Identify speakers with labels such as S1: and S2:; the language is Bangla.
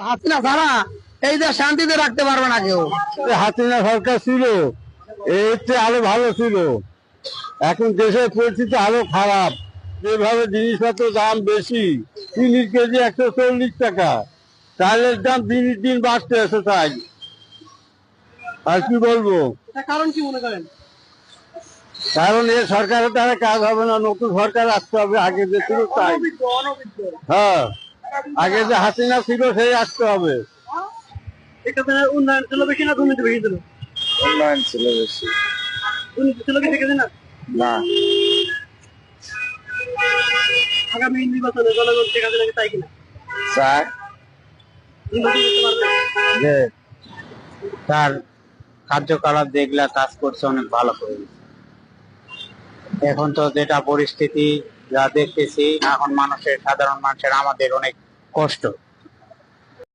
S1: হাসিনা ছাড়া এই দেশ শান্তিতে রাখতে পারবে না কেউ।
S2: হাসিনা সরকার ছিল এর চেয়ে আরো ভালো ছিল। এখন দেশের পরিস্থিতি আরো খারাপ। যেভাবে জিনিসপত্র দাম বেশি, চিনির কেজি 140 টাকা, চালের দাম দিনের দিন বাড়তে আছে। তাই আর কি বলবো,
S1: কারণ কি মনে করেন?
S2: কারণ এই সরকারের দ্বারা কাজ হবে না, নতুন সরকার আসতে হবে। আগে যে ছিল তাই, হ্যাঁ, আগে যে হাসিনা ছিল সেই আসতে হবে।
S1: উন্নয়ন ছিল বেশি না দুর্নীতি বেশি ছিল?
S2: উন্নয়ন ছিল বেশি।
S1: দুর্নীতি ছিল কি থেকে না?
S2: না,
S1: আগামী নির্বাচনে জনগণ শেখ হাসিনাকে চাই কিনা?
S2: স্যার
S1: নির্বাচন করতে পারবে?
S2: যে
S3: তার কার্যকলাপ দেখলে কাজ করছে অনেক ভালো করে। এখন তো যেটা পরিস্থিতি যা দেখতেছি, এখন সাধারণ মানুষের আমাদের অনেক কষ্ট।